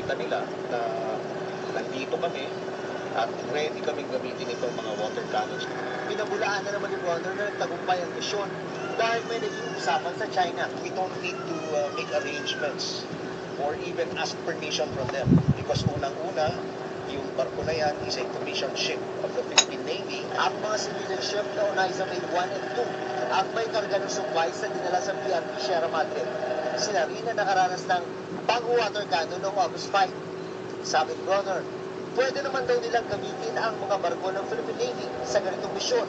kanila na nandito kami at ready kami gamitin itong mga water cannons. Pinabulaan na naman ni Brother na nagtagumpay ang misyon dahil may naging usapan sa China. We don't need to make arrangements or even ask permission from them because unang-una, yung barko na yan is a commissioned ship of the Philippine Navy. Ang mga civilian ship na Onaiza Maid 1 and 2 ang may karga ng supplies na dinala sa PRP Sierra Madre. Sila rin na nakaranas ng pag-water cannon noong August 5. Sabi ni Brother, pwede naman daw nilang gamitin ang mga barko ng Philippine Navy sa ganitong misyon.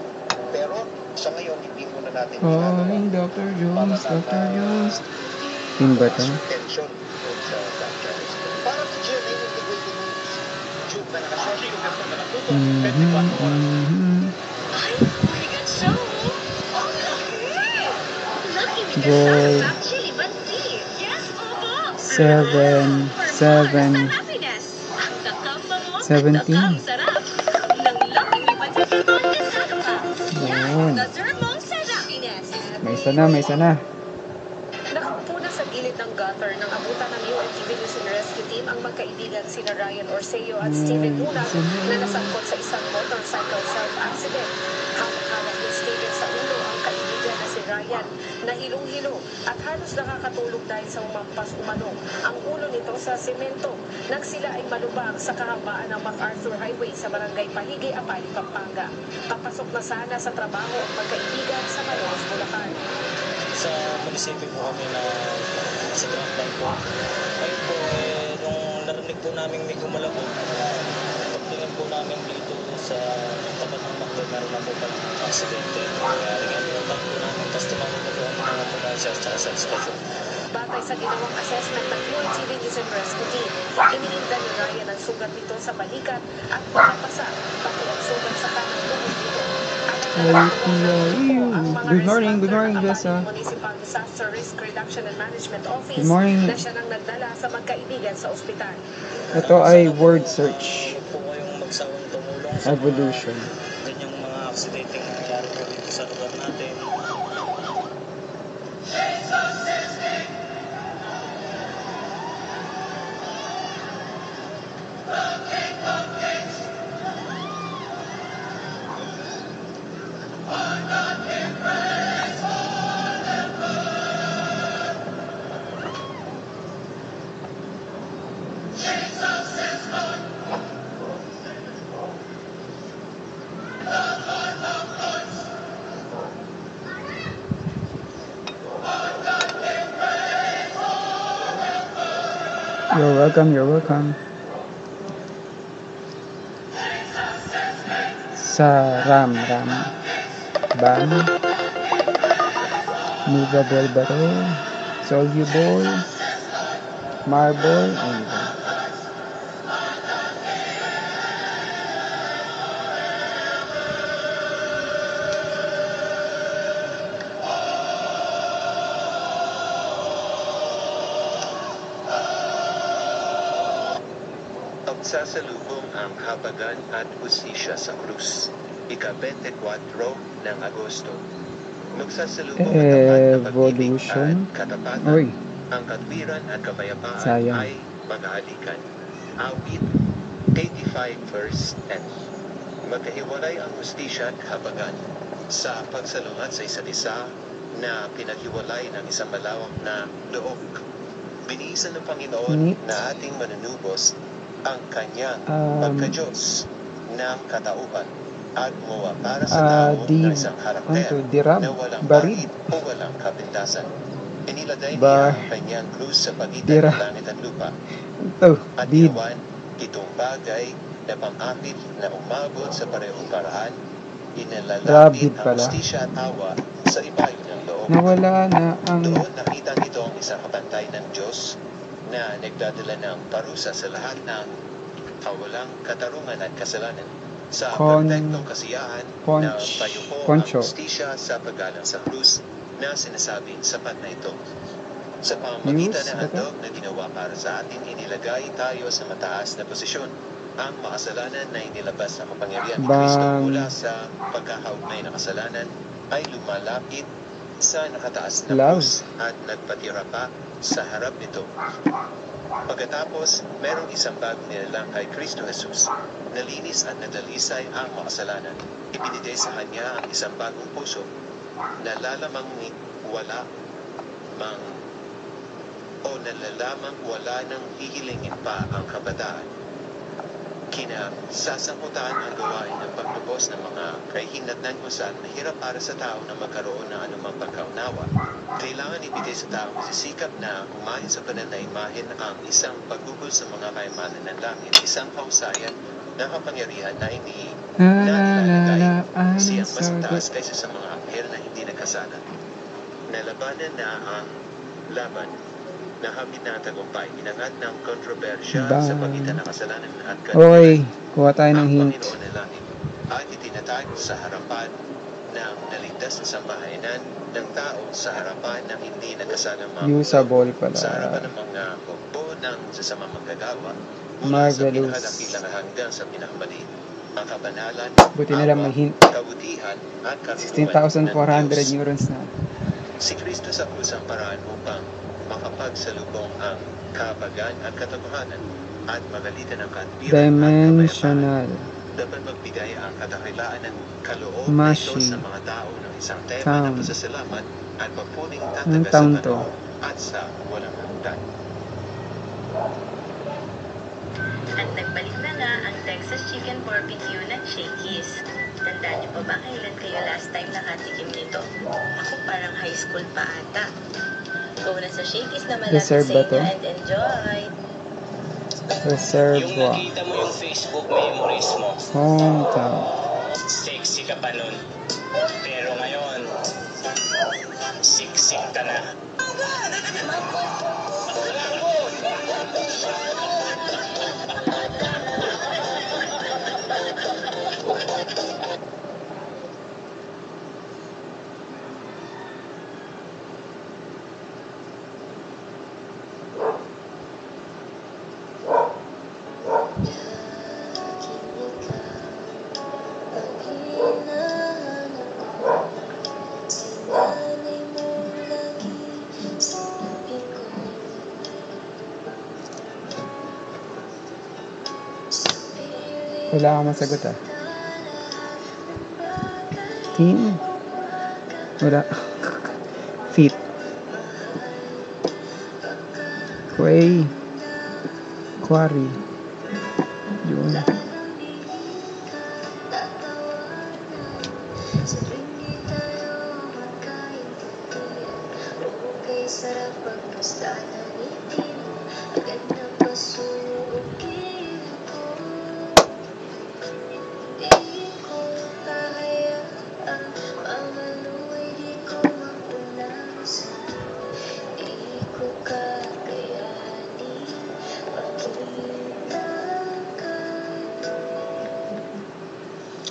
Pero sa ngayon, hindi muna natin Calling Dr. Jones, Dr. Jones. Yun ba ito? Attention sa franchise. Para sa GMA Integrated News, tube na nakasya yung gasta na natuto, 24 oras. Ay, huligan siya, oh. Okay. Lucky me Goal. ka actually banti. Yes, opo. 7, 7, Happiness. Ang kakamba mo, 17. ang sarap. Nang lucky me banti, magkasama ka. Yun. Yan, deserve mong sa happiness. May isa na, may isa na. Nakaupo na sa gilid ng gutter nang abutan ng UNTV News and Rescue Team ang magkaibigan sina Ryan Orseo at Steven Luna na nasangkot sa isang motorcycle self-accident. Hawak-hawak ng Steven sa ulo ang kaibigan na si Ryan na hilong-hilo at halos nakakatulog dahil sa umampas umano ang ulo nito sa semento nang sila ay malubak sa kahabaan ng MacArthur Highway sa barangay Paligi, Apali, Pampanga. Papasok na sana sa trabaho ang magkaibigan sa Malolos, Bulacan. Sa munisipyo po kami na sa Grand Bank po. Ngayon po, nung narinig po namin may gumalabog, pagtingin po namin dito sa tapat ng Macdo, meron na po palang aksidente. Kaya rin ang pinuntan po namin, tapos tumawag na po ang mga ambulansya at sa estasyon. Batay sa ginawang assessment ng UNTV News and Rescue Team, iniinda ni Ryan ang sugat nito sa balikat at pumapasa, pati ang sugat sa kanang loob nito. Good morning, Jessa. Municipal Disaster Risk Reduction and Management Office Good morning. na siya nang nagdala sa magkaibigan sa ospital. Ito ay word search. Huwag po kayong magsawang tumulong sa Evolution. ganyang mga aksidente na nangyari po dito sa lugar natin. You're welcome, you're welcome. Sa RAM. BAM. Movable barrel. Soluble. Marble. Ayun. Magsasalubong ang habagan at hustisya sa krus. Ika-24 ng Agosto. Magsasalubong ang tapat na pag-ibig at katapatan. Uy. Ang katwiran at kapayapaan Sayang. ay maghahalikan. Awit 85 verse 10. Magkahiwalay ang hustisya at habagan sa pagsalungat sa isa't isa na pinaghiwalay ng isang malawak na loob. Binihisan ng Panginoon Neat. na ating manunubos ang kanyang pagka-Diyos ng katauhan at gumawa para sa tao ng isang karakter na walang bahid o walang kapintasan. Iniladay niya ang kanyang krus sa pagitan ng langit at lupa at ginawan itong bagay na pang-akit na umabot sa parehong paraan. Inalalapit ang hustisya at awa sa ibayo ng loob. Nawala na ang Doon nakita nito ang isang kapantay ng Diyos na nagdadala ng parusa sa lahat ng kawalang katarungan at kasalanan sa perfectong kasiyahan na payuko ang hustisya sa paggalang sa krus na sinasabing sapat na ito. Sa pamamagitan ng handog na ginawa para sa atin, inilagay tayo sa mataas na posisyon. Ang makasalanan na inilabas sa kapangyarihan ni Kristo mula sa pagkakaugnay ng kasalanan ay lumalapit sa nakataas na krus at nagpatira pa sa harap nito. Pagkatapos, merong isang bagong nilalang kay Kristo Jesus. Nalinis at nadalisay ang makasalanan. Ibinigay sa kanya ang isang bagong puso na lalamang wala mang o nalalamang wala nang hihilingin pa ang kabataan. Kinasasangkutan ang gawain ng paglubos ng mga kahinatnan kung saan mahirap para sa tao na magkaroon ng anumang pagkaunawa. Kailangan ibigay sa tao sisikap na umahin sa banal na imahen ang isang paggugol sa mga kayamanan ng langit, isang kausayan na kapangyarihan na nilalagay siyang mas taas kaysa sa mga anghel na hindi nagkasala. Nalabanan na ang laban na hamid na tagumpay, inangat ng kontrobersya sa pagitan ng kasalanan at Okay, kuha tayo ng hint. Ang Panginoon na langit at itinatag sa harapan ng naligtas na sambahayanan ng tao, sa harapan ng hindi nagkasalang mga Usable pala. sa harapan ng mga hukbo ng sasamang manggagawa, mula sa Marvelous. pinakadakilang hanggang sa pinakamaliit. Ang kabanalan, Buti na lang may hint. kabutihan at karunungan ng 16,400 Diyos. neurons na. Si Kristo sa kusang paraan upang makapagsalubong ang kahabagan at katotohanan at magalitan ng katwiran at kapayapaan. Dimensional. Dapat magbigay ang kadakilaan ng kaloob Mashi. nito sa mga tao ng isang tema Town. ng pasasalamat at pagpuling Anong tataga sa town to? panahon at sa walang hanggan. At nagbalik na nga ang Texas Chicken Barbecue ng Shakey's. Tandaan niyo pa ba kailan kayo last time nakatikim nito? Ako parang high school pa ata. Go na sa Shakey's na malapit sa Reserve ba to? inyo and enjoy! Reserve Yung wa. nakita mo yung Facebook memories mo, Hometown. sexy ka pa nun. Pero ngayon, siksik ka na. Wala akong masagot ah. Team? Wala. Feet. Quay. Quarry. Yun. Sarap pagkasta na itim, agad na pasugin ko. Di ko hahayaan, mamaluway di ko mapunasan. Di ko kakayanin, makita ka.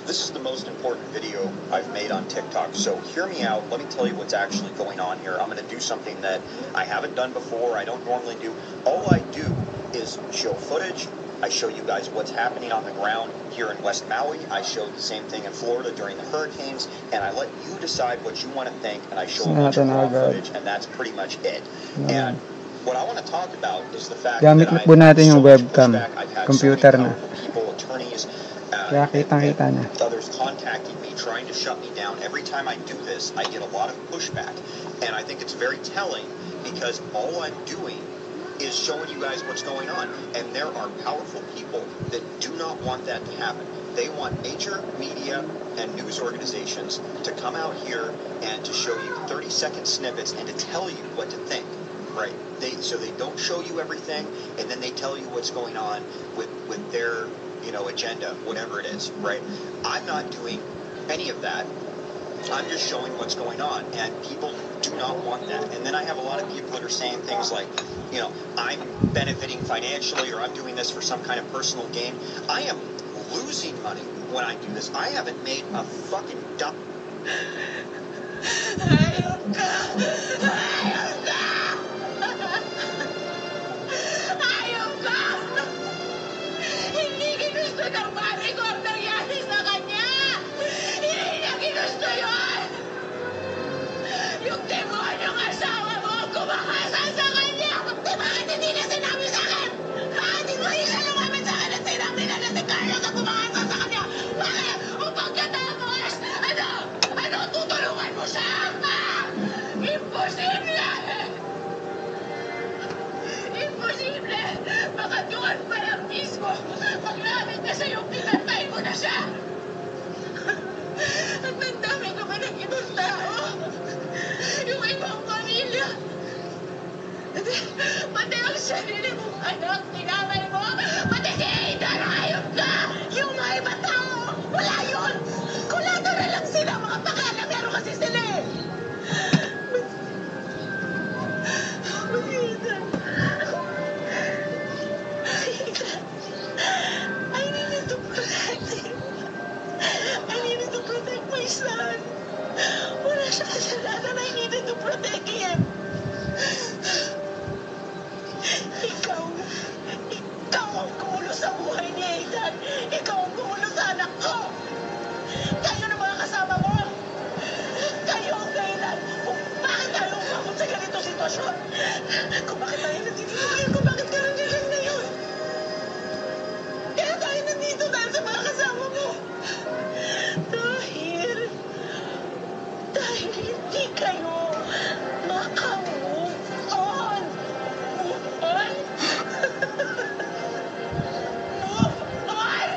This is the most important video I've made on TikTok, so hear me out. Let me tell you what's actually going on here. I'm going to do something that I haven't done before, I don't normally do. All I do is show footage. I show you guys what's happening on the ground here in West Maui. I showed the same thing in Florida during the hurricanes, and I let you decide what you want to think, and I show a bunch of raw footage, and that's pretty much it. And what I want to talk about is the fact Gamit that po I've had natin so yung much webcam. pushback. I've had Computer so many na. powerful people, attorneys, Kaya kitang-kita na. others contacting me, trying to shut me down. Every time I do this, I get a lot of pushback. And I think it's very telling because all I'm doing is showing you guys what's going on. And there are powerful people that do not want that to happen. They want major media and news organizations to come out here and to show you 30-second snippets and to tell you what to think. Right. So they don't show you everything, and then they tell you what's going on with their agenda, whatever it is, right? I'm not doing any of that. I'm just showing what's going on, and people do not want that. And then I have a lot of people that are saying things like, I'm benefiting financially, or I'm doing this for some kind of personal gain. I am losing money when I do this. I haven't made a fucking dump. Ayaw ka! Hindi ginusto ng pare ko ang nangyari sa kanya! Hindi niya ginusto yun! Yung demonyong asawa mo ang kumakasal sa kanya! Di bakit hindi niya sinabi sa akin? Paano ka pumangat sa kanya? Bakit? O pagkatapos, ano tutulungan mo siya? Imposible! Imposible! Baka doon pa lang mismo, paglamit na sa'yo, pinatay mo na siya! At nandami ka pa ng ibang tao. Yung ibang pamilya. Pati ang sarili mong anak, tinamay mo. Pati si Aida na ayop ka. Yung mga ibang tao, wala yun. Kulato na lang sila, mga pakala. Meron kasi sila eh. Aida. Aida. I needed to protect him. I needed to protect my son. Wala siya kasalanan. I needed to protect him. Ikaw ang kumulo sa buhay ni Aidan. Ikaw ang kumulo sa anak ko. Kayo na mga kasama mo. Kayo ang dahilan kung bakit tayo umabot sa ganitong sitwasyon. Kung bakit tayo nandito ngayon, kung bakit ka nandiyan ngayon. Kaya tayo nandito dahil sa mga kasama mo. Dahil hindi kayo makamove on. Move on? Move on?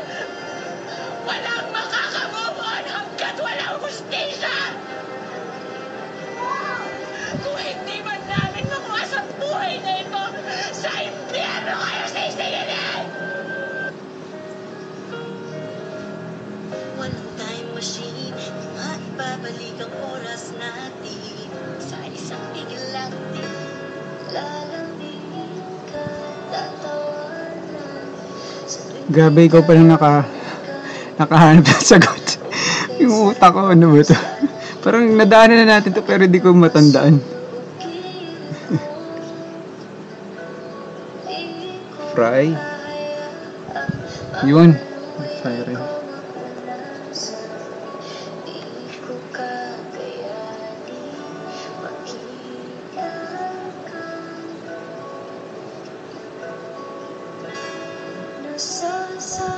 Walang makakamove on hanggat walang hustisya! Kung hindi man namin makuha sa buhay na ito, sa impyerno kayo sisingilin! Walang time machine, maibabalik ang oras natin sa isang tiglatin. Lalambingin ka, tatawanan. Grabe, ikaw pa lang nakahanap ng sagot. Yung utak ko, ano ba to? Parang nadaanan na natin to pero di ko matandaan. Fry. Yun. Fry rin. Di ko kakayanin makinggan ka. Nasasaktan.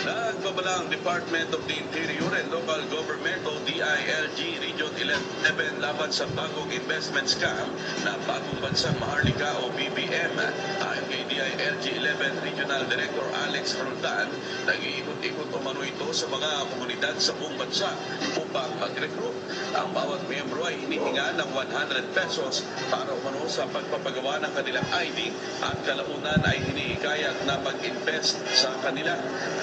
Nagbabala ang Department of the Interior and Local Government o DILG Region 11 laban sa bagong investment scam na Bagong Bansang Maharlika o BBM. Ayon kay DILG 11 Regional Director Alex Roldan, nag-iikot-ikot umano ito sa mga komunidad sa buong bansa upang mag-recruit. Ang bawat miyembro ay hinihinga ng 100 pesos para umano sa pagpapagawa ng kanilang ID at kalaunan ay hinihikayat na mag-invest sa kanila.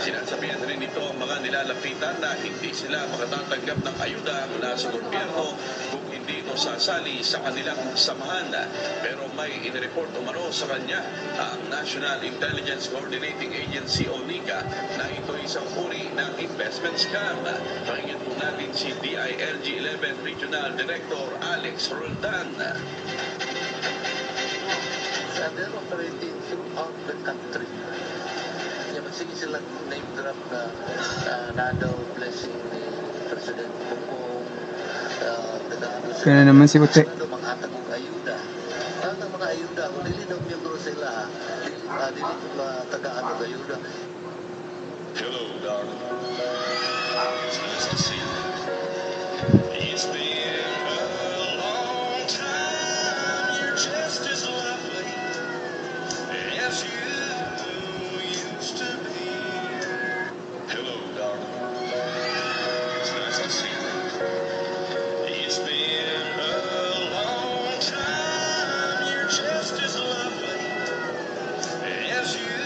Sinasabihan rin ito ang mga nilalapitan na hindi sila makatatanggap ng ayuda mula sa gobyerno kung hindi ito sasali sa kanilang samahan. Pero may inireport umano sa kanya ang National Intelligence Coordinating Agency o NICA na ito isang uri ng investment scam. Pakinggan po natin si DILG 11 Regional Director Alex Roldan. They're operating throughout the country. Sige silang name drop na nadaw blessing ni President Bongbong, Kaya naman si Ute. mga tagong ayuda. Ang mga ayuda, kung dili daw miyembro sila, dili taga-ano ayuda. Hello, darling. It's nice to see you. It's been a long time. You're just as lovely as you used to be. Hello, darling. It's nice to see you. It's been a long time. You're just as lovely as you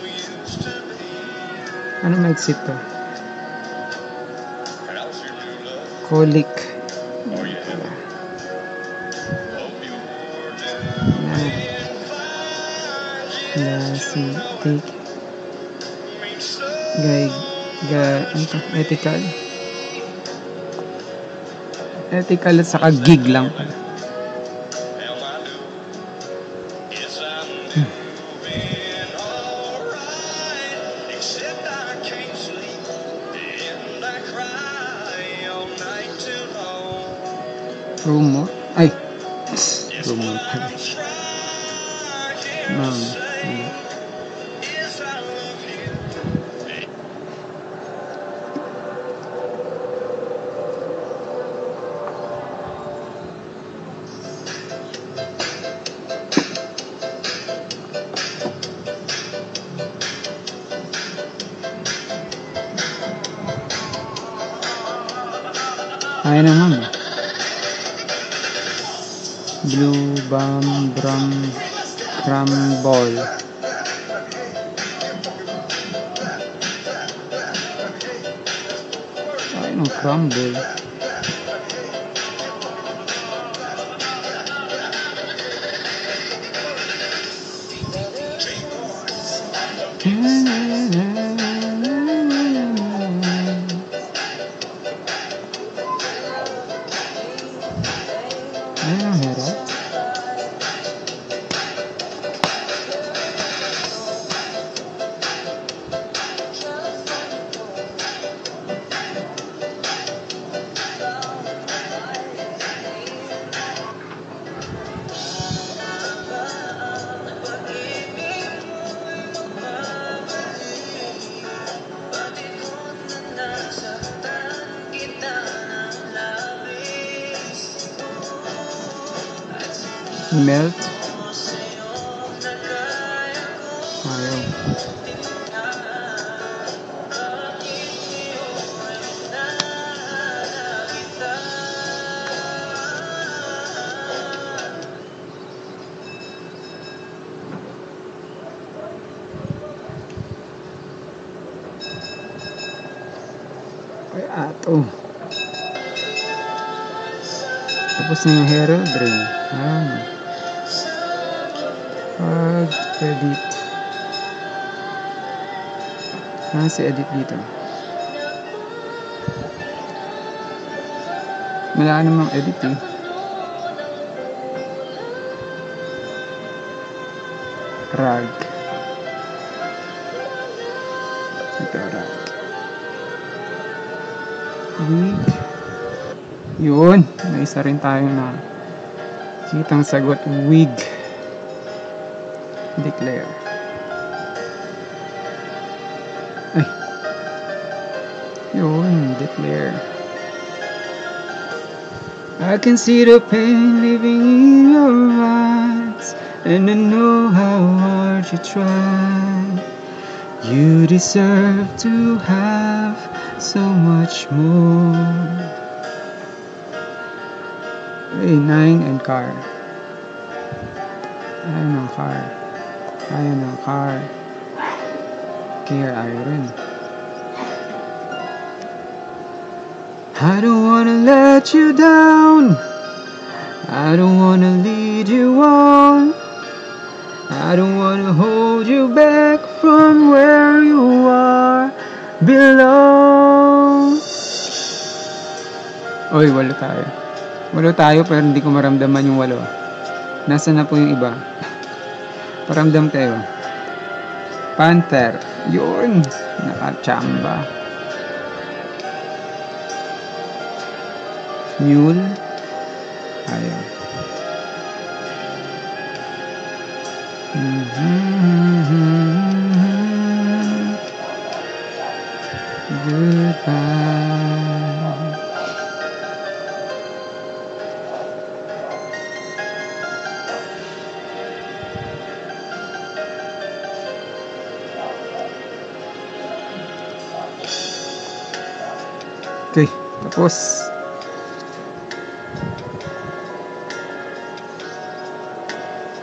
used to be. Ano ma-exit to? How's your new love? Colic. Are you happy? Hope you're doing fine. Na si Take. Means so Ano to? Ethical. Ethical at saka gig lang pala. am I doing? Yes, I'm doing alright. Except I can't sleep and I cry all night too long. Rumor? Ay! Rumor pala. Ma'am. Ayan na ma'am. Blue Bomb Crumble. Ayan ang crumble. Ayan ang hero. Melt. Ayaw. Ay, ato. Tapos na yung heraldry. Edit. Si edit dito. Wala namang edit eh. Rag. Ito rag. Wig. Yun. May isa rin tayo na kitang sagot. Wig. Declare. Ay. Yun. Declare. I can see the pain living in your eyes, and I know how hard you try. You deserve to have so much more. Hey, 9 and car. Ayaw ng car. Ayaw ng car. Care iron. I don't wanna let you down. I don't wanna lead you on. I don't wanna hold you back from where you are below. Oy, walo tayo. Walo tayo pero hindi ko maramdaman yung walo. Nasaan na po yung iba? Paramdam kayo. Panther. Yun. Nakachamba. Mule. Ayaw. Goodbye. Okay, tapos.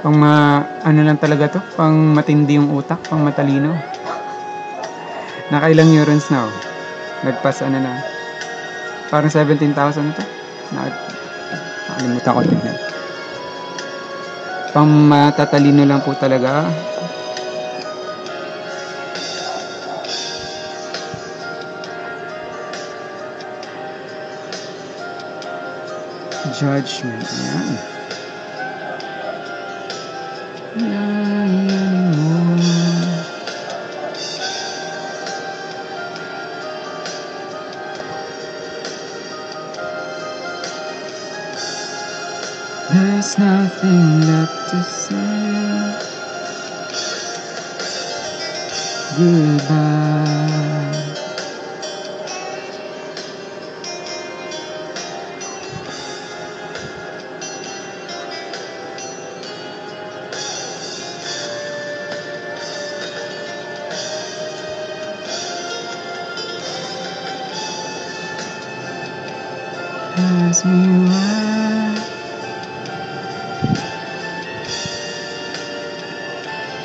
Pang ano lang talaga to, pang matindi yung utak, pang matalino. Nakailang neurons na, oh. Nagpas ano na. Parang 17,000 to. Nakalimutan ko tignan. Pang matatalino lang po talaga. Judgment, yan. There's nothing left to say. Goodbye. Ask me why.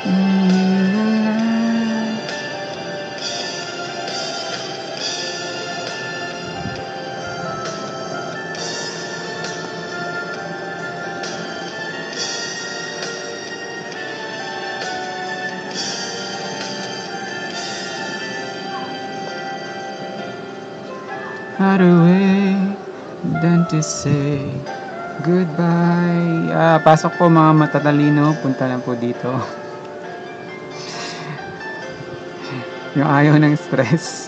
You're alive. Harder way than to say goodbye. Pasok po mga matatalino. Punta lang po dito. Yung ayaw ng stress.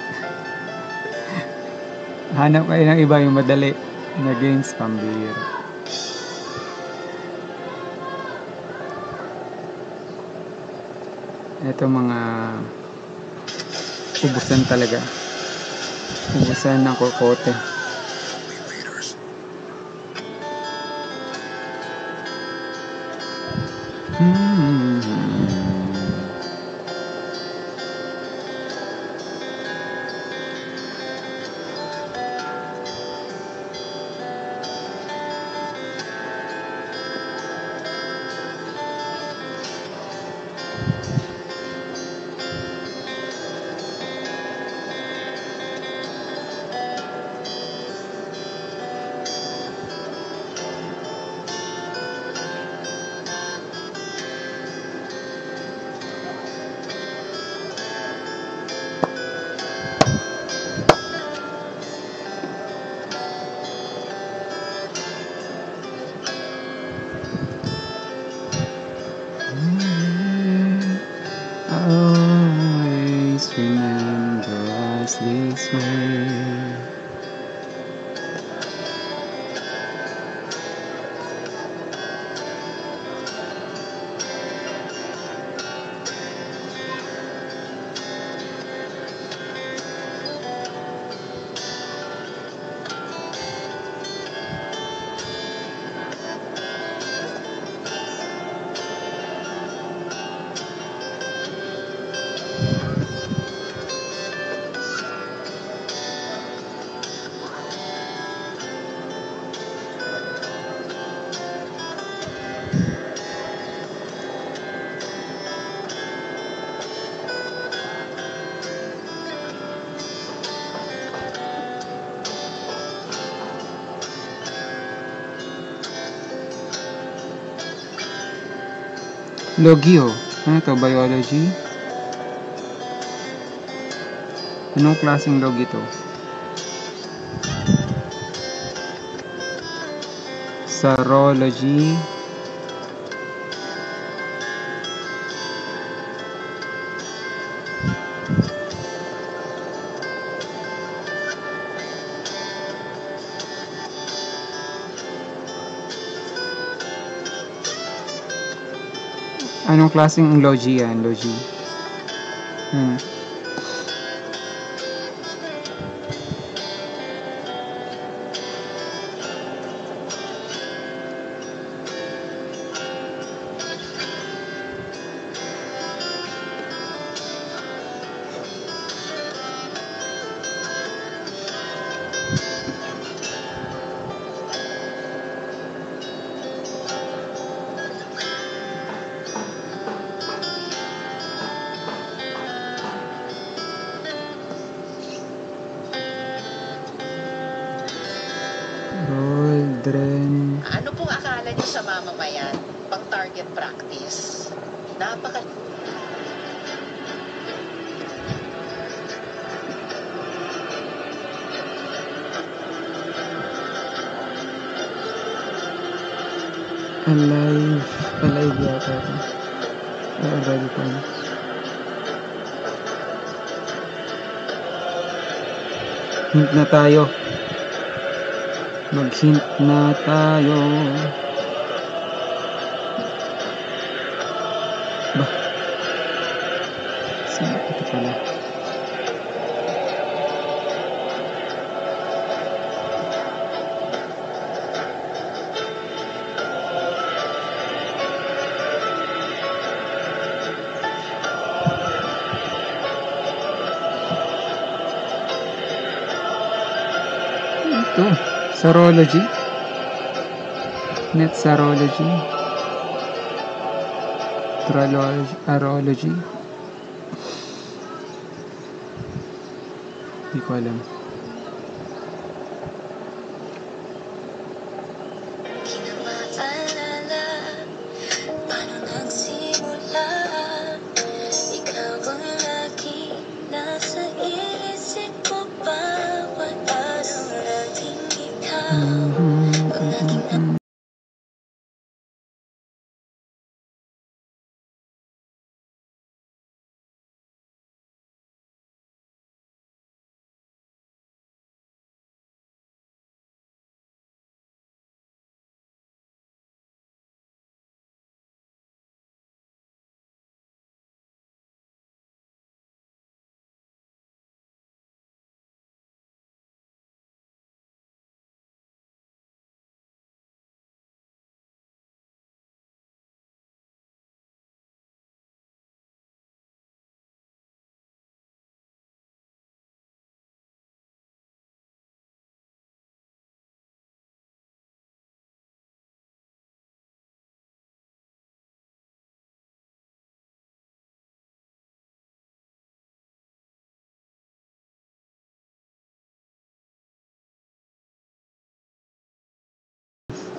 Hanap kayo ng iba yung madali na games pambihira. Ito mga ubusan talaga. Ubusan ng kokote. Always remember us this way. Logio. Ano to? Biology? Anong klaseng log ito? Serology. Anong klaseng logi yan? Logi. Roldren. Ano pong akala niyo sa mamamayan? Pang target practice. Napaka... Alive yata. Already fine. Hint na tayo. Mag-hint na tayo. to? Serology? Net serology? Arology? Hindi ko alam. Kinamaalala, paano nagsimula? Ikaw ang laging nasa isip ko, bawat araw laging ikaw ang laging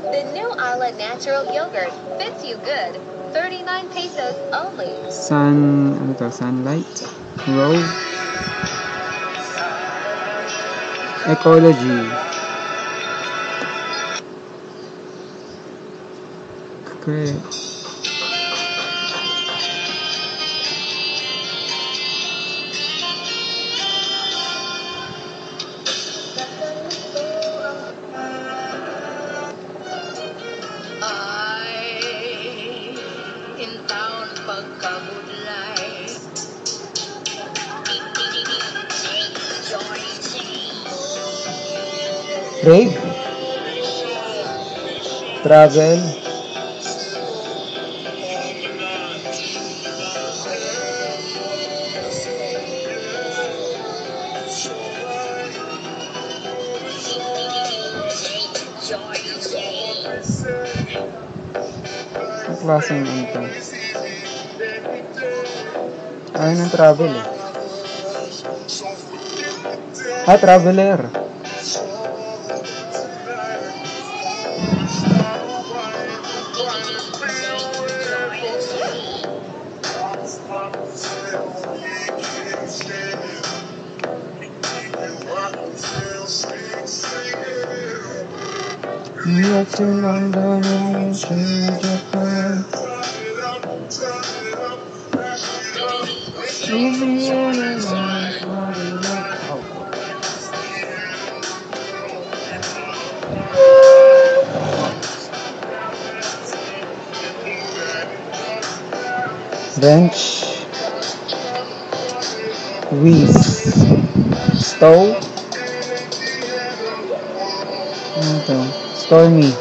The new Ala Natural Yogurt fits you good. 39 pesos only. Sunlight? Row? Ecology. Okay. Trade? Travel? Ang klaseng ano to? Ayaw ng travel eh. Traveler. New York to London and to Japan. Leave me in bench, whiz, stove, stormy,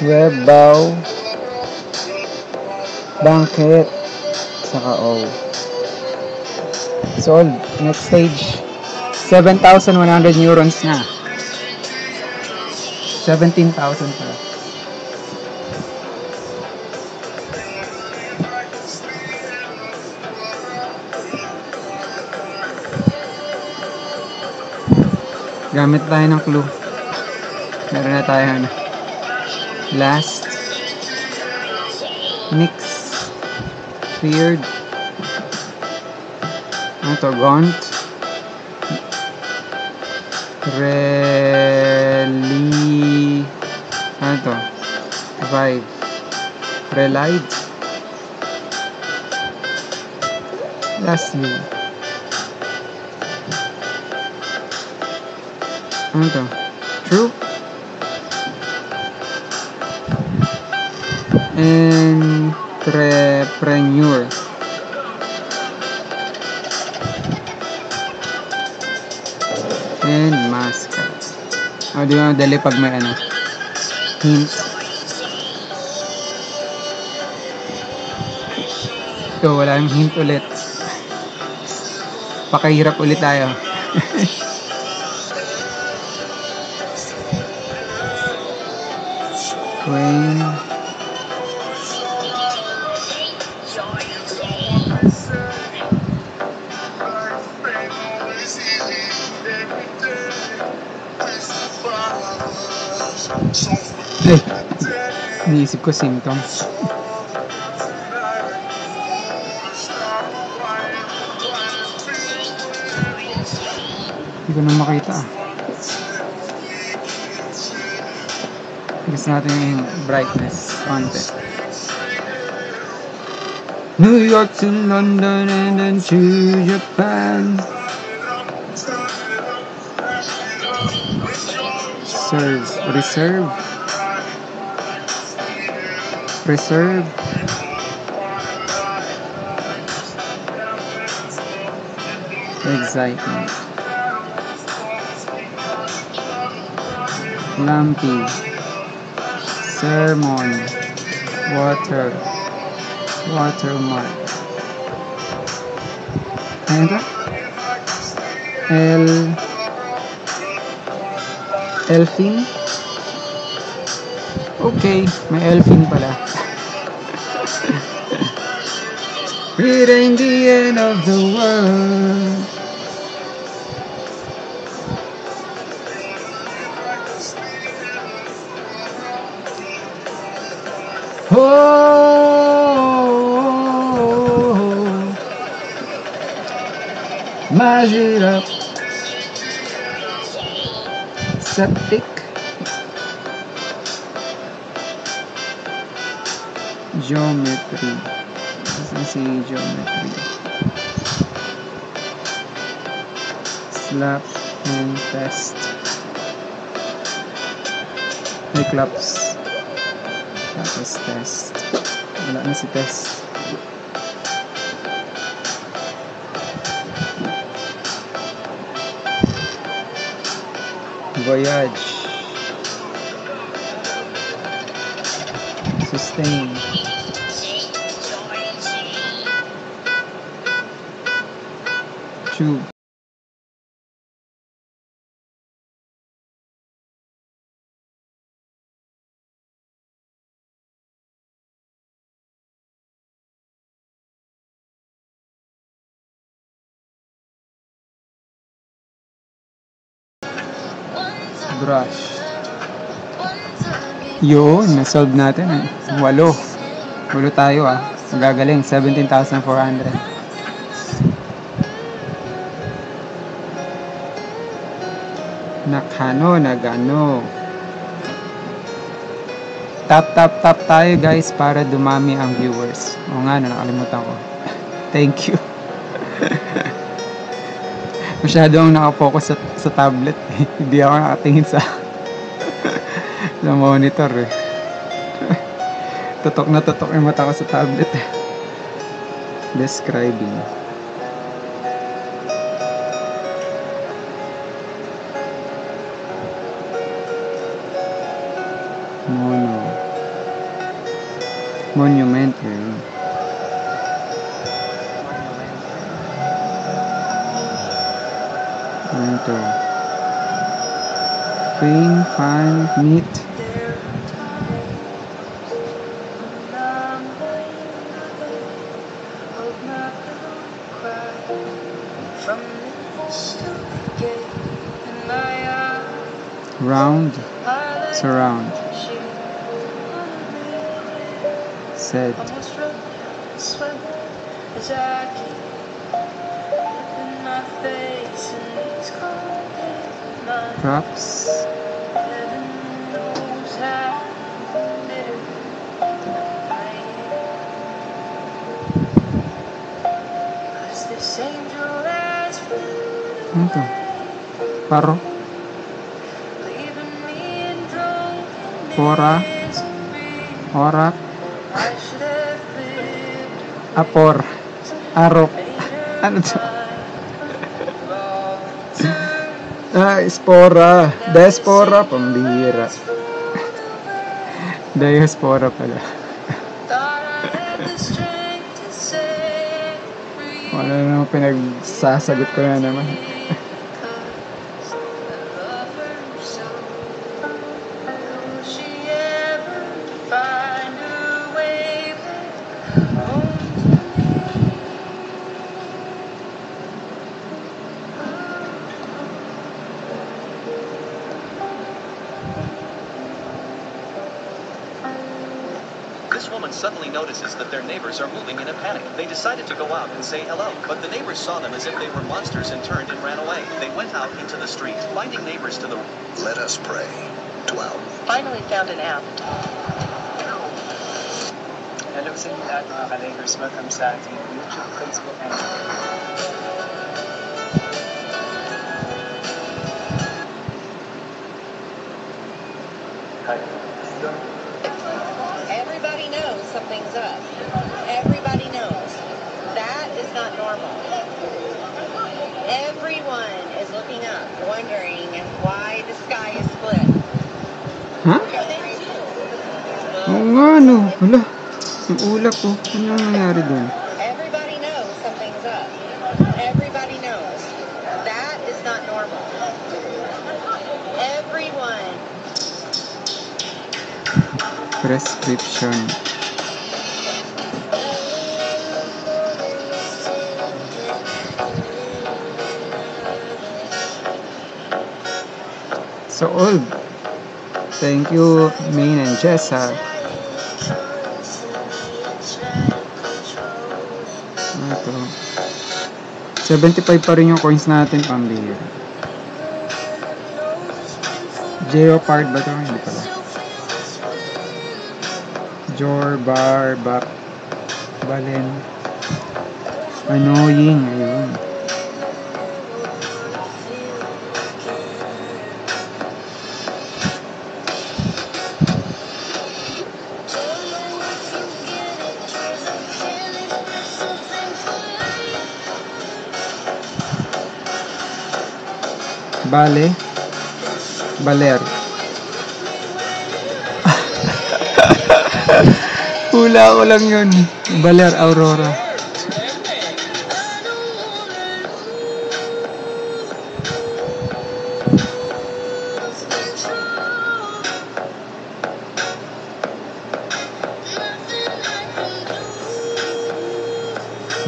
web, bow, banquet, saka O. Sold. Next stage, 7,100 neurons na. 17,000 pala. Gamit tayo ng clue. Meron na tayo ano. Last. Mix. Weird. Ano to? Gaunt. Ano to? Vibe. Relied. Lastly. Ano to? True. Entrepreneur. And mascot. Di ba madali pag may ano? Hint. Ito, wala yung hint ulit. Pakahirap ulit tayo. Queen. Eh, iniisip ko symptoms. Hindi ko na makita ah. Gusto natin yung brightness konti. New York to London and then to Japan. Reserve. Excitement. Lumpy. Sermon. Watermark. Ano ito? Elfin? Okay, may Elfin pala. It ain't the end of the world. Oh, mash it up. Septic. Geometry. Let's see geometry. Slap and test. May claps. Tapos test. Wala na si test. Voyage. Sustain. Tube. Brush. Yun, na-solve natin eh. 8 tayo ah. Gagaling, 17,400. Nagano. Tap tayo guys para dumami ang viewers. O nga, nakalimutan ko. Thank you. Masyadong nakapokus sa tablet. Hindi ako nakatingin sa monitor eh. Tutok yung mata ko sa tablet eh. Describing. Monumentary. Clean, fine, neat. Round, surround. Said. Props. Ano to? Paro? Orak. Apor. Arok. Ano to? Spora. Diaspora. Pambihira. Diaspora pala. Wala naman pinagsasagot ko na naman. woman suddenly notices that their neighbors are moving in a panic. They decided to go out and say hello, but the neighbors saw them as if they were monsters and turned and ran away. They went out into the street, finding neighbors to the... Let us pray. 12. Finally found an app. Hello sa inyo lahat mga ka-Lakers. Welcome sa ating YouTube, Facebook, and Everybody knows something's up. Everybody knows. That is not normal. Everyone is looking up, wondering why the sky is split. Huh? Oo nga, no. Wala. Ang ulap po. Ano nangyari doon? Everybody knows something's up. Everybody knows. That is not normal. Everyone. Prescription. So old. Thank you, Main and Jessa. Ito. 75 pa rin yung coins natin, pambili. Geopard ba ito? Hindi pala. Jorbar, Balen. Annoying, ayun. Baler. Hula ko lang yun. Baler Aurora.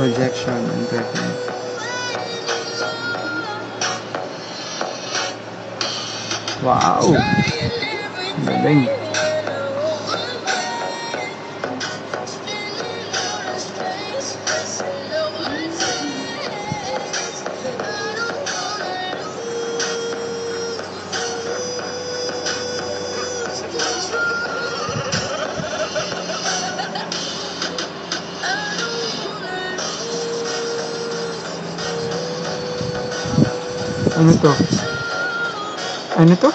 Projection and preference. Wow! Galing. Ano to? Ano to?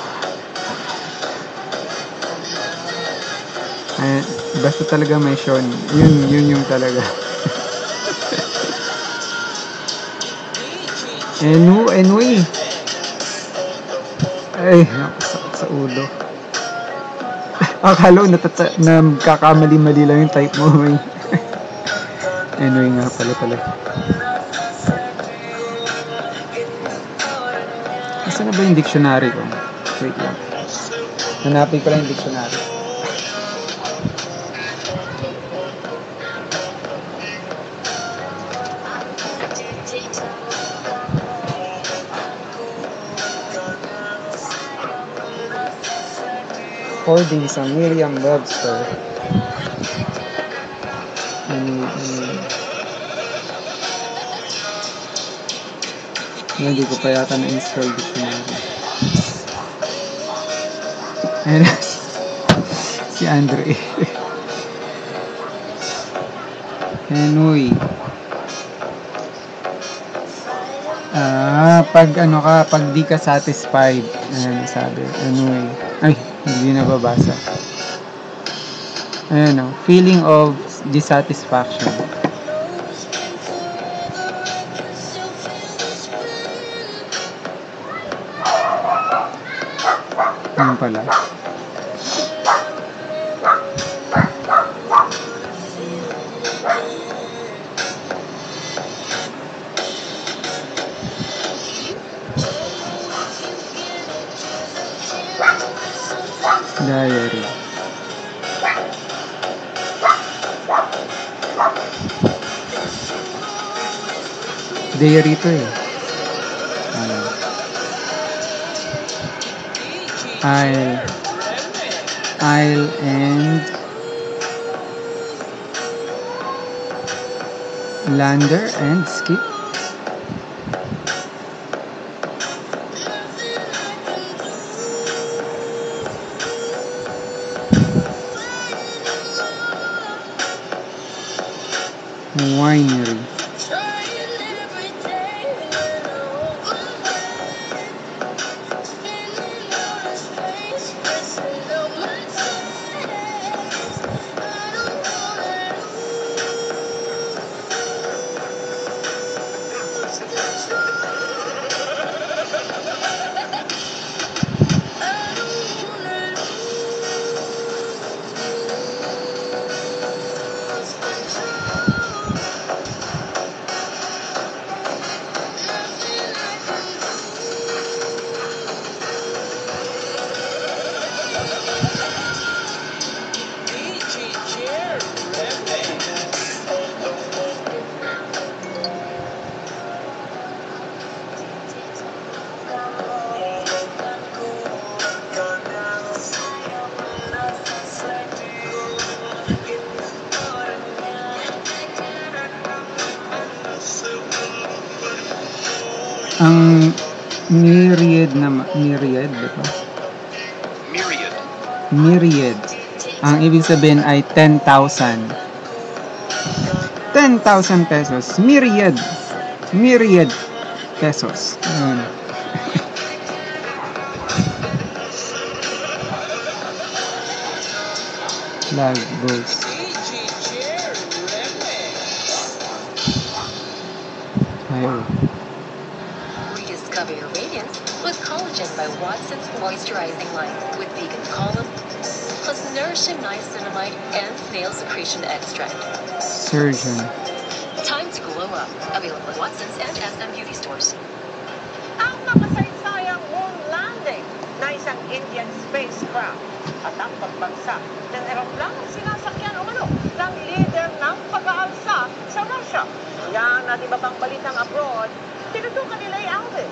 Ay, basta talaga may Sean. Yun yung talaga. Anyway. Ay, nakasakit sa ulo. Akala ko nagkakamali-mali lang yung type mo. Anyway nga pala talaga. Saan na ba yung dictionary ko? Wait lang. Hanapin ko lang yung dictionary. According sa Merriam-Webster, hindi ko pa yata na-install dictionary. Ayan. Si Andre. Anyway. Pag di ka satisfied, sabi. Anyway. Ay, hindi nababasa. Ayan o. Feeling of dissatisfaction. Ano pala? Diary. Diary to eh. I'll and Lander and Skip. Winery. Ang myriad, di ba? Myriad. Ang ibig sabihin ay 10,000. 10,000 pesos. Myriad pesos. Ayun. Lagos. Ayaw. Rediscover your radiance with collagen by Watson's Moisturizing Line with vegan column, plus nourishing niacinamide and snail secretion extract. Surgeon. Time to glow up. Available at Watson's and SM Beauty stores. Ang makasaysayang moon landing na isang Indian spacecraft at ang pagbagsak ng eroplanong sinasakyan umano ng leader ng pag-aalsa sa Russia. Yan at iba pang balitang abroad, tinutukan nila ay Alvin.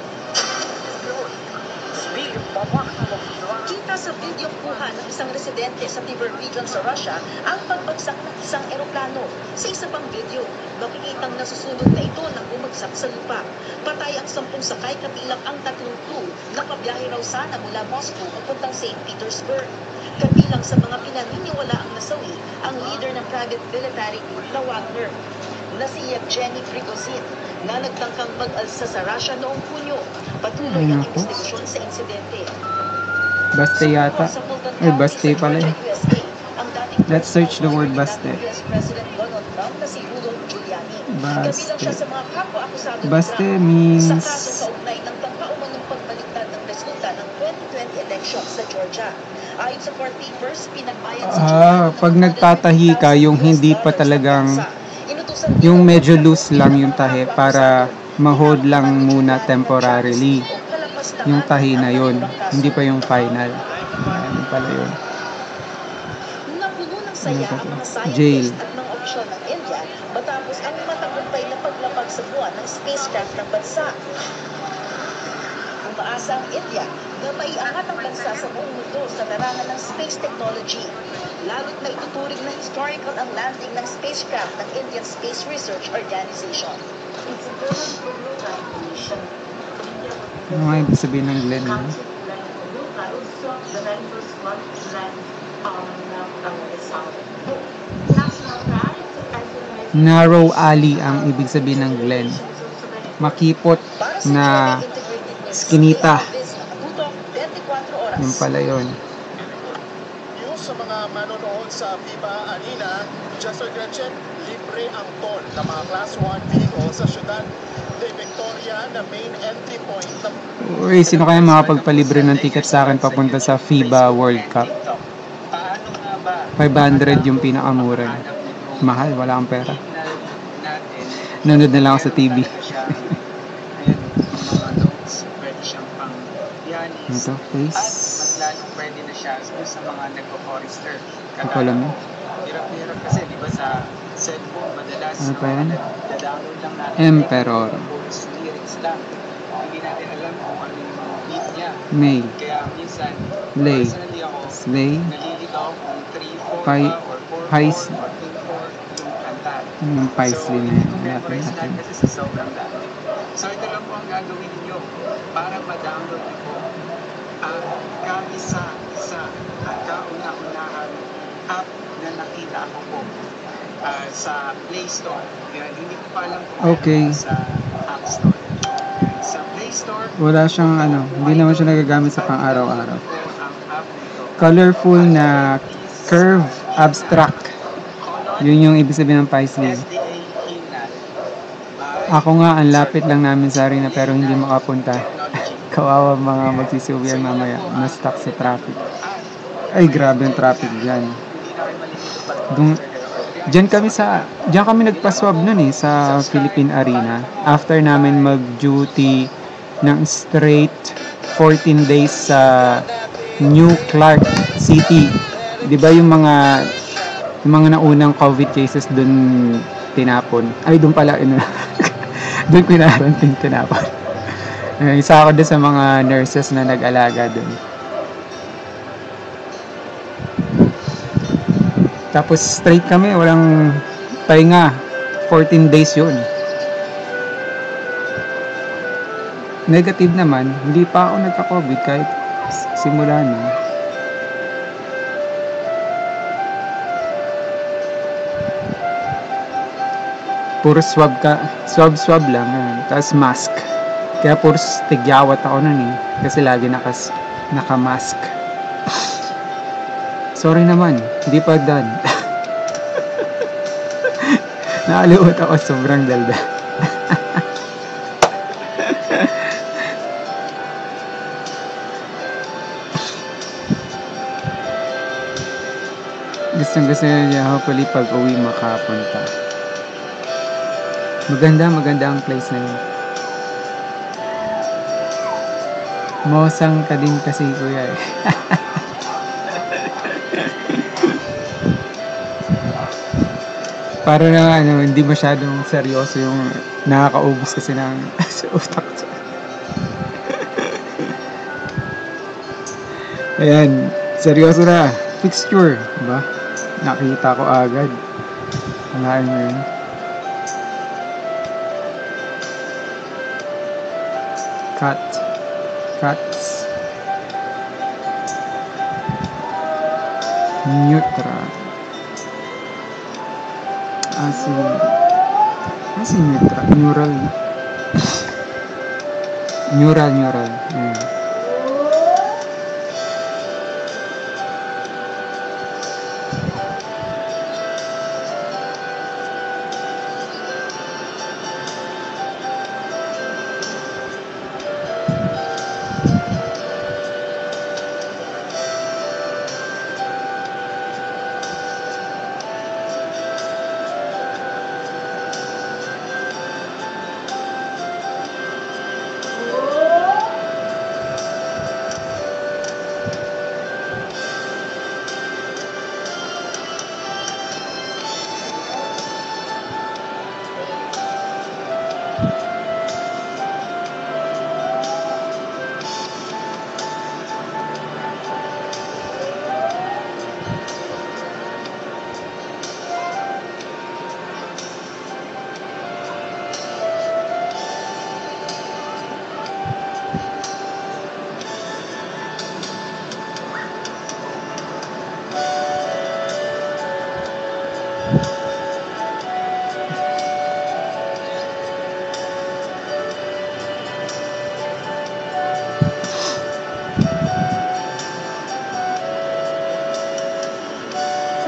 Kita sa videong kuha ng isang residente sa Tver region sa Russia ang pagbagsak ng isang eroplano. Sa isa pang video, makikitang nasusunod na ito nang bumagsak sa lupa. Patay ang 10 sakay kabilang ang 3 crew na pabiyahe raw sana mula Moscow papuntang St. Petersburg. Kabilang sa mga pinaniniwala ang nasawi ang leader ng private military group na Wagner na si Yevgeny Prigozhin na nagtangkang mag-alsa sa Russia noong Hunyo. Patuloy ang investigasyon sa insidente. Baste yata. Ay, Baste pala eh. Let's search the word Baste. Baste. Baste means... pag nagtatahi ka, yung hindi pa talagang... yung medyo loose lang yung tahi para ma-hold lang muna temporarily. Yung tahi na yun, hindi pa yung final. Ano pala yun? Napuno ng saya ang mga Jail. scientists at mga opisyal ng India matapos ang matagumpay na paglapag sa buwan ng spacecraft ng bansa. Umaasa ang India na maiangat ang bansa sa buong mundo sa larangan ng space technology. Lalo't na ituturing na historical ang landing ng spacecraft ng Indian Space Research Organization. It's a mission. Ano nga ibig sabihin ng Glenn? Narrow alley ang ibig sabihin ng Glenn. Makipot na skinita. Yung pala yun. Yung sa mga manonood sa FIBA Arena, Jester Gretchen, libre ang toll ng mga Class 1 vehicle sa syudad de Victoria na main entry point ng... Uy, sino kaya makapagpalibre ng ticket sa akin papunta sa FIBA World Cup? 500 yung pinakamura. Mahal, wala akong pera. Nanood na lang ako sa TV. Ito, face. Mas lalong pwede na siya sa mga nagpo-forester. Ako alam mo. Hirap-hirap kasi, di ba sa cellphone, madalas ano pa yan? download lang natin. Emperor. Lyrics lang. Hindi natin alam kung ano yung mga beat niya. May. Kaya minsan, Lay. personally ako, Slay. naliligaw kung 3-4 High. or 4-4 High. or 2-4 yung kanta. Yung Paisley na yun. Remember Hanapin is natin. kasi sa sobrang dami. So ito lang po ang gagawin niyo para ma-download niyo po ang kaisa-isa at kauna-unahan app na nakita ko po sa Play Store. Kaya hindi ko pa alam kung Okay. meron sa App Store. Sa Play Store, Wala siyang ano, hindi naman siya nagagamit sa pang-araw-araw. po ang app nito. Colorful na curve abstract. Yun yung ibig sabihin ng Paisley. Ako nga, ang lapit lang namin sa Arena pero hindi makapunta. Kawawa mga magsisubian mamaya. Na-stuck sa traffic. Ay, grabe yung traffic dyan. Diyan kami nagpa-swab nun eh, sa Philippine Arena. After namin mag-duty ng straight 14 days sa New Clark City. Di ba yung mga naunang COVID cases dun tinapon? Ay, dun pala, dun pinaranting tinapon. Isa ako dun sa mga nurses na nag-alaga dun. Tapos straight kami, walang pahinga. 14 days yun. Negative naman, hindi pa ako nagka-COVID kahit simula na. Puro swab lang. Tapos mask. Kaya puro tigyawat ako nun eh. Kasi lagi naka-mask. Sorry naman, hindi pa done. Nakaluot ako, sobrang dalda. Gusto niya, hopefully pag uwi makapunta. Maganda ang place na yun. Mosang ka din kasi kuya eh. Para na hindi masyadong seryoso yung nakakaubos kasi ng sa utak. Ayan, seryoso na. Fixture, diba? Nakita ko agad. Halain mo yun. Cuts. Neutral. Neural. Ayan.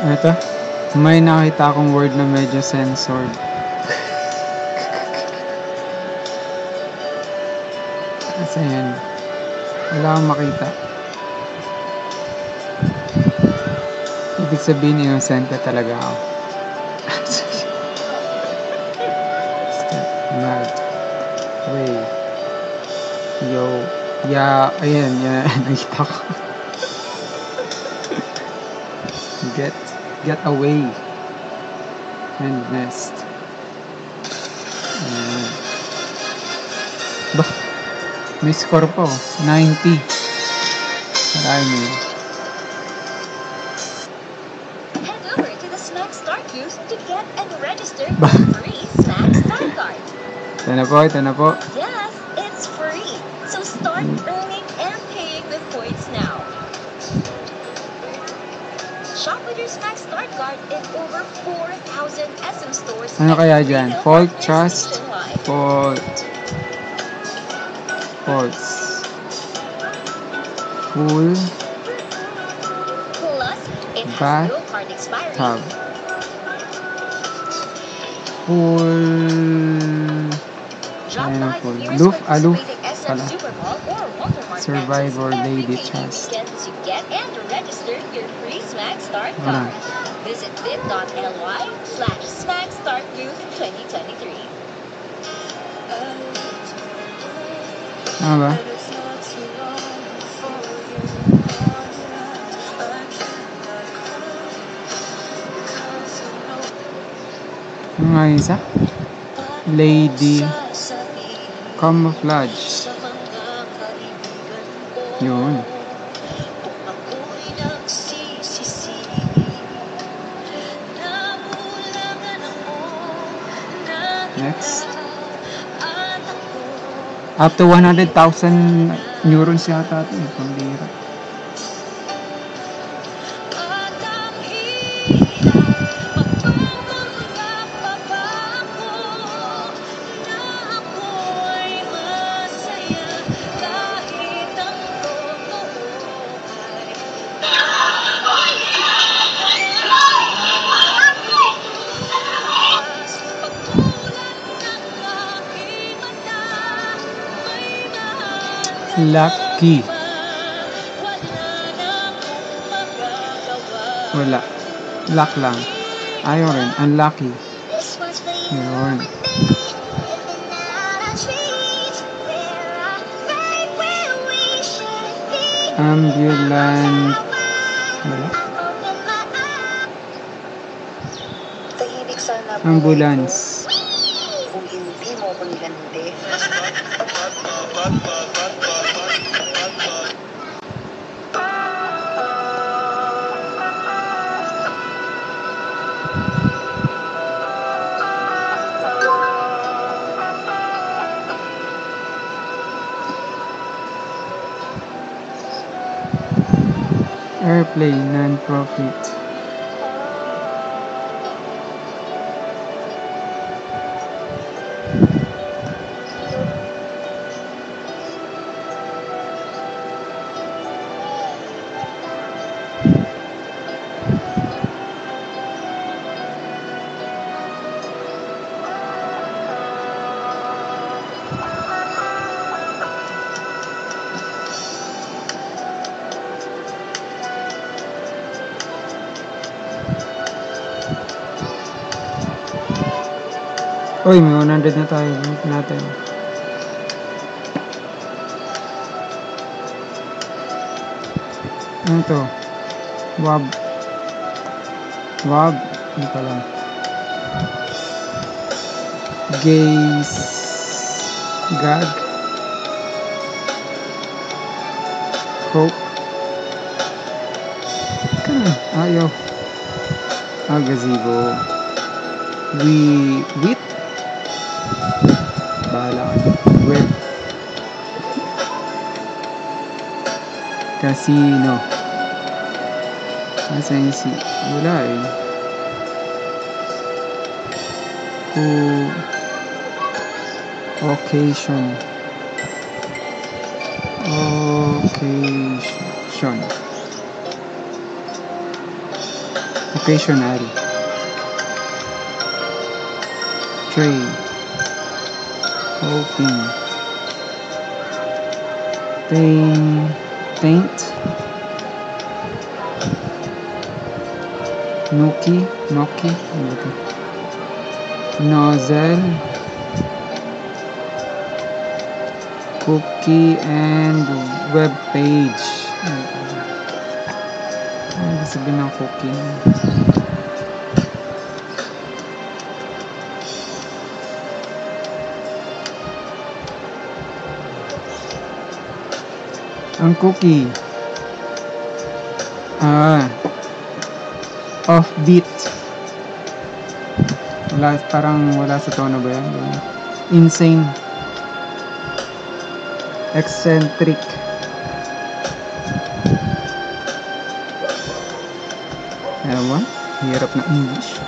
Ito, may nakita akong word na medyo censored. Kasi yan, wala akong makita. Ibig sabihin innocent ka talaga ako. Mad. Way. Yo. Yeah, ayan, nakita ko. Get away and nest. Bah, may score po 90. Marami. Head over to the Snack Star Cubes to get and register register your free Snack Start card. Ito na po. Yes, it's free. So start earning and paying with points now. Shop with your Snack Start card in over 4,000 SM stores. Ano kaya and dyan? retail Fault, partners trust, nationwide. faults. Full. Plus, it has Bath no card expiry. tub. Full. Drop Ayun na by full. the Aloof, nearest aloof participating SM pala. Supermall or Walmart Survivor branches every Lady KD Trust. weekend to get and register your free Snack Start Wala. card. Visit bit.ly/SnackStartBooth 2023. Ano ba? Ano nga yung isa? Lady Camouflage. Yun. Next. Up to 100,000 neurons yata ito. Pambira. Lucky. Wala. Luck lang. Ayaw rin. Unlucky. Yun. Ambulant. Wala. Tahimik sana po. Ambulance. Kung hindi mo ako nilandi. Airplane, non-profit. Uy, may 100 na tayo. Link natin. Ano to? Wab. Wab. Hindi pa lang. Gays. Gag. Hope. Ayaw. Gazebo. Wheat. Bahala ka. Web. Casino. Asan yung si... Wala eh. Occasion. Occasionary. Trade. Hoping. Taint. Noki. Nozzle. Cookie and web page. Ano sabihin ng cookie? Ang cookie. Offbeat. Wala, parang wala sa tono ba yan? Insane. Eccentric. Ewan, hirap na English.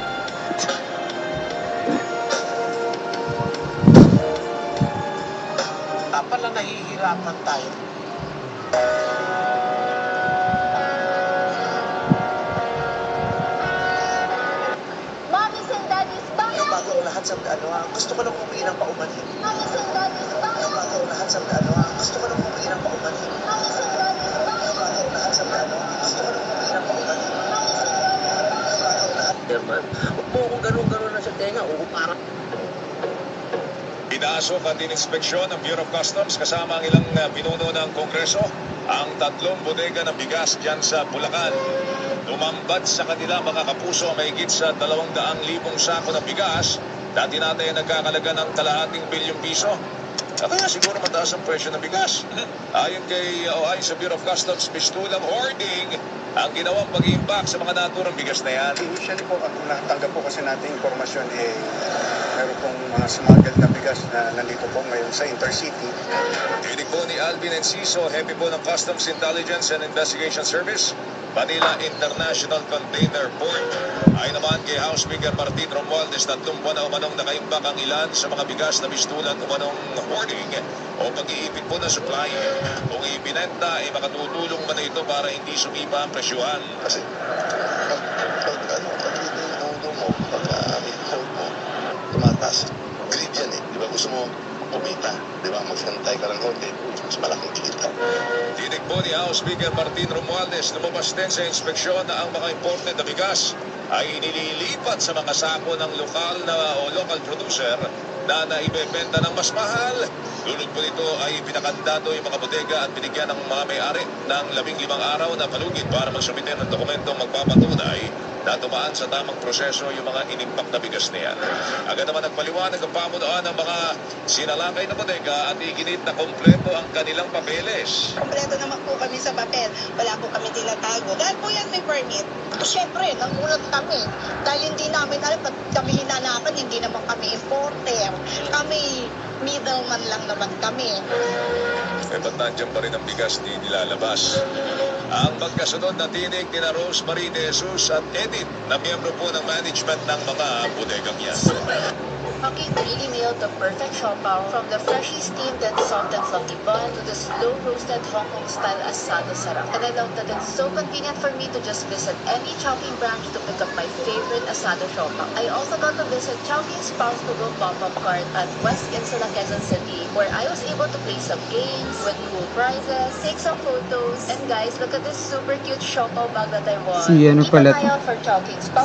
Pala nahihirapan tayo. Mommies and daddies, bakit? Bago ang lahat sa gusto ko lang umuwi ng paumanhin. Mommies and daddies, bakit? Bago ang lahat sa gusto ko lang umuwi ng paumanhin. Mommies and daddies, bakit? Bago ang lahat sa gusto ko lang umuwi ng paumanhin. Naman, huwag mo kung ganun-ganun na sa tenga, parang Pinasok at ininspeksyon ng Bureau of Customs kasama ang ilang pinuno ng Kongreso ang 3 bodega ng bigas dyan sa Bulacan. Tumambad sa kanila mga kapuso mahigit sa 200,000 sako ng bigas na tinataya nagkakalaga ng ₱250 bilyon. Kaya siguro mataas ang presyo ng bigas. Ayon sa Bureau of Customs, mistulang hoarding ang ginawang pag-iimbak sa mga naturang bigas na yan. Initially po, ang natanggap po kasi natin informasyon meron pong mga smuggled na bigas na nandito po ngayon sa Intercity. Tinig po ni Alvin Enciso, hepe po ng Customs Intelligence and Investigation Service, Manila International Container Port. Ay naman kay House Speaker Martin Romualdez, 3 buwan na umanong nakaimbak ang ilan sa mga bigas na mistulan umanong hoarding o pag-iipit po ng supply. Kung ibinenta, ay makatutulong man ito para hindi sumiba ang presyuhan. Kasi tumataas. Greed yan eh. Di ba gusto mo kumita? Di ba? Magsantay ka lang konti. Mas malaking kita. Tinig po ni House Speaker Martin Romualdez, lumabas din sa inspeksyon na ang mga imported na bigas ay nililipat sa mga sako ng lokal local producer na naibebenta ng mas mahal. Dulot po nito ay pinakandado yung mga bodega at binigyan ng mga may-ari ng 15 araw na palugit para magsumite ng dokumentong magpapatunay na dumaan sa tamang proseso yung mga inimpak na bigas niya. Agad naman nagpaliwanag ang pamunuan ng mga sinalakay na bodega at iginit na kompleto ang kanilang papeles. Kompleto naman po kami sa papel. Wala po kami tinatago. Dahil po yan may permit. Siyempre, nagulat kami. Dahil hindi namin alam, pag kami hinanapan, hindi naman kami importer. Kami middleman lang naman kami. Ba't nandiyan pa rin ang bigas di nilalabas? Ang magkasunod na tinig ni Rosemary De Jesus at Edith na miyembro po ng management ng mga bodegang yan. Joaquin really nailed the perfect siopaw, from the freshly steamed and soft and fluffy bun to the slow-roasted Hong Kong-style asado sarap. And I love that it's so convenient for me to just visit any Chowking branch to pick up my favorite asado siopaw. I also got to visit Chowking's Pulse to Go pop-up cart at West Insula, Quezon City, where I was able to play some games, win cool prizes, take some photos, and guys, look at this super cute siopaw bag that I won. Si ano pala to?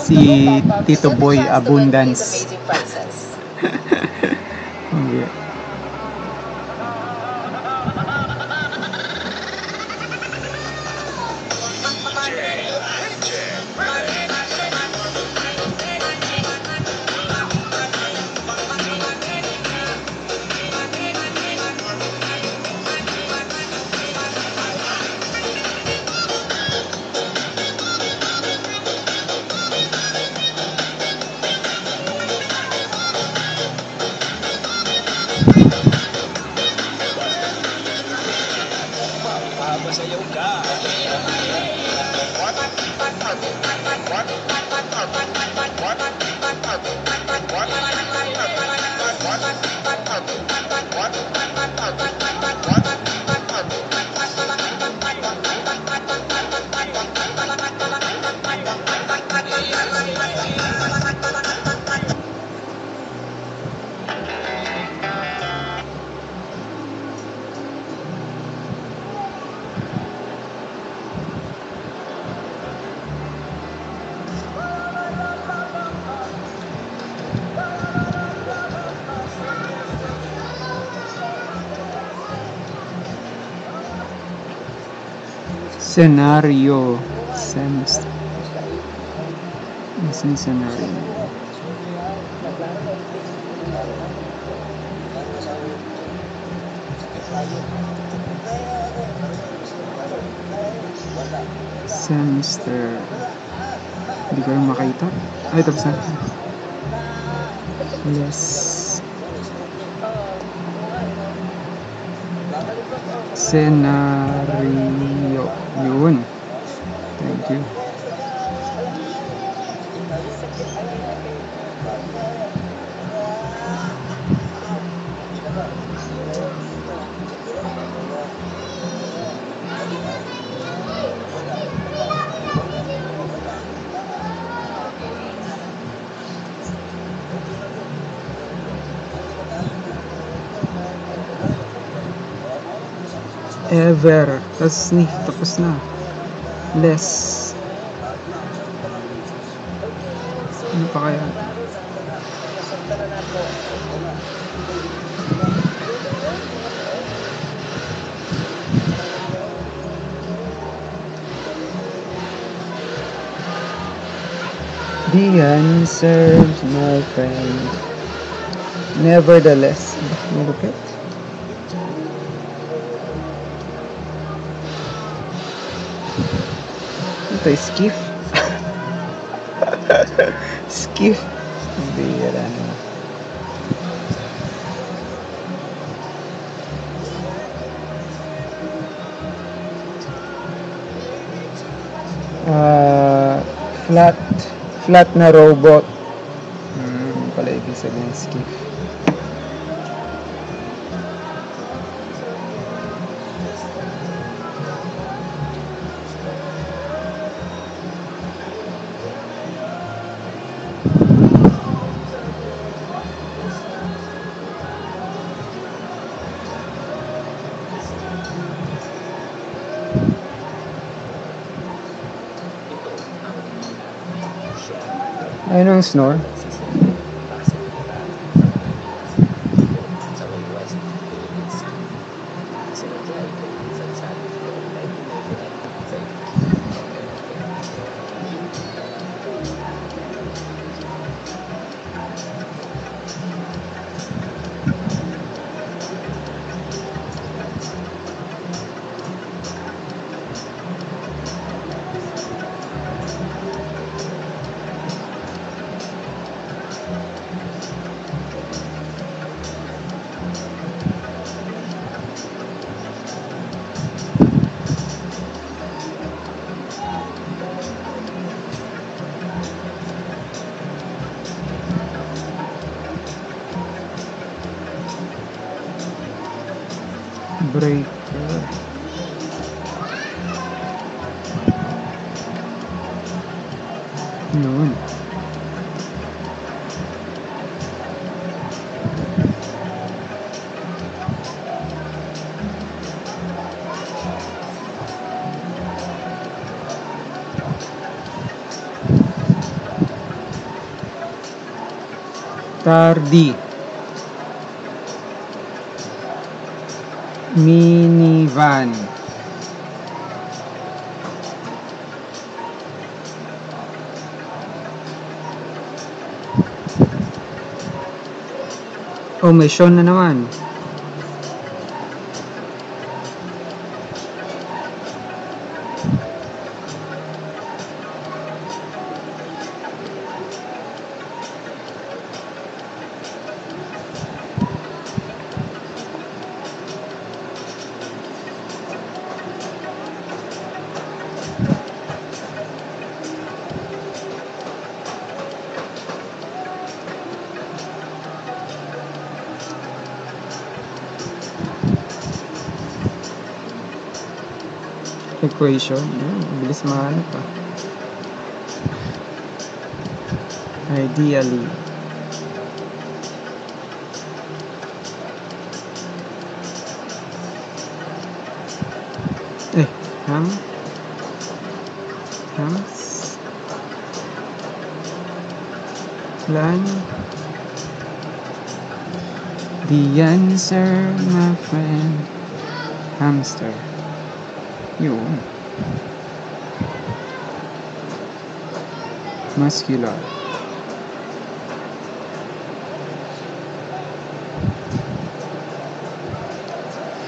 Si Tito Boy Abundance. Amazing prizes. Okay. Masayaw ka. Scenario. Semester. Isang scenario. Semester. Hindi ko lang makita. Ay, tapos na. Less. Scenario. Yun. Thank you. Ever. Tapos na. Less. Ano pa kaya? The answer, my friend. Nevertheless. Malupit. Ito, skiff. Skiff. Hindi, wala na. Flat na robot. Pala ibig sabihin skiff. Ayun ang snore. Breaker. Yun. Tardy. Minivan. Oh, may Sean na naman. Equation. Bilis mahanap ah. Ideally. Hams. Plan. The answer, my friend. Hamster. Yun. Muscular.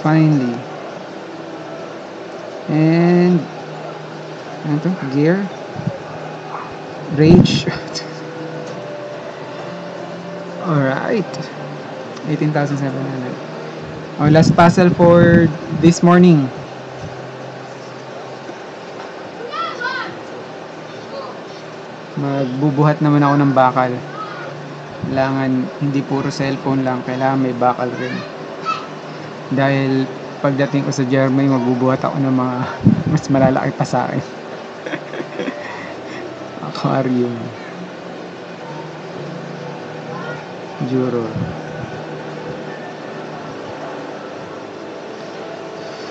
Finally. And ano to? Gear. Rage. Alright. Alright. 18,700. Oh, last puzzle for this morning. Magbubuhat naman ako ng bakal. Kailangan hindi puro cellphone lang, kailangan may bakal rin. Dahil pagdating ko sa Germany, magbubuhat ako ng mga mas malalaki pa sa akin. Aquarium. Juror.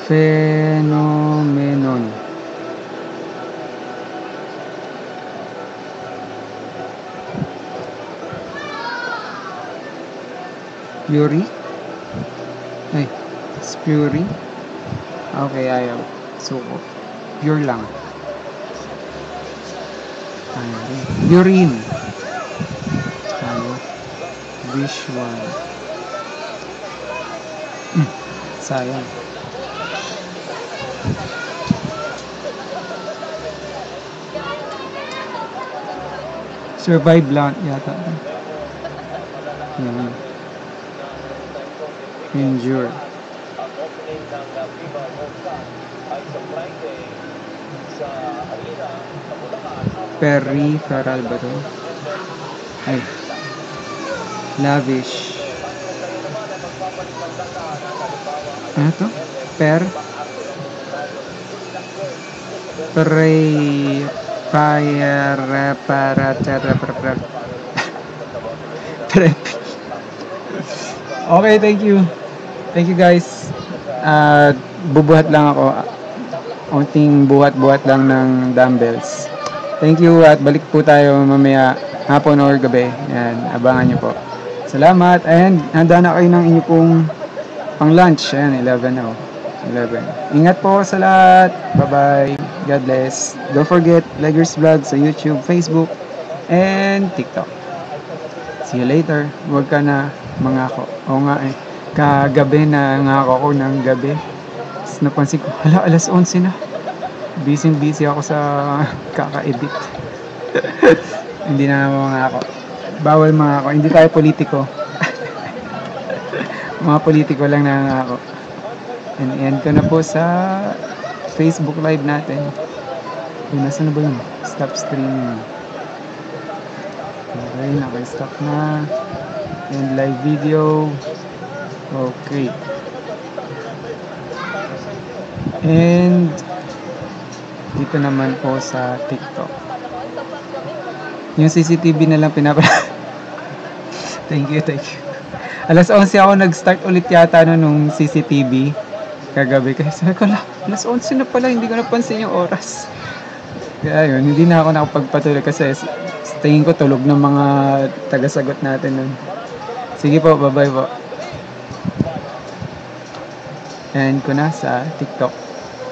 Phenomenon. Fury? Ay, Fury? Okay, ayaw. Suko. Pure lang. Urine. Ayaw. Visual. Sayang. Survive lang yata. Yan. Endure. Peripheral ba to? Ay. Lavish. Ano to? Okay, thank you. Thank you guys. Bubuhat lang ako. Unting buhat-buhat lang ng dumbbells. Thank you at balik po tayo mamaya hapon or gabi. Yan, abangan nyo po. Salamat and handa na kayo ng inyo pong pang lunch. Ayan, 11 na 11. Ingat po sa lahat. Bye-bye. God bless. Don't forget, Leggers Vlog sa YouTube, Facebook, and TikTok. See you later. Huwag ka na mangako. Oo nga eh. Kagabi na ngako ko ng gabi. Tapos napansin ko, hala, alas 11 na. Busy ako sa kaka-edit. Hindi na mangako. Bawal mangako. Hindi tayo politiko. Mga politiko lang nangako. And end ko na po sa Facebook live natin. Nasaan na ba yun? Stop streaming. Okay, naka-stop na. And live video. Okay. And dito naman po sa TikTok. Yung CCTV na lang Thank you. Alas 11 ako nag-start ulit yata nung CCTV kagabi. Kasi sabi ko, alas 11 na pala, hindi ko napansin yung oras. Kaya yun, hindi na ako nakapagpatuloy kasi tingin ko tulog ng mga tagasagot natin nun. Sige po, bye-bye po. And ko na sa TikTok.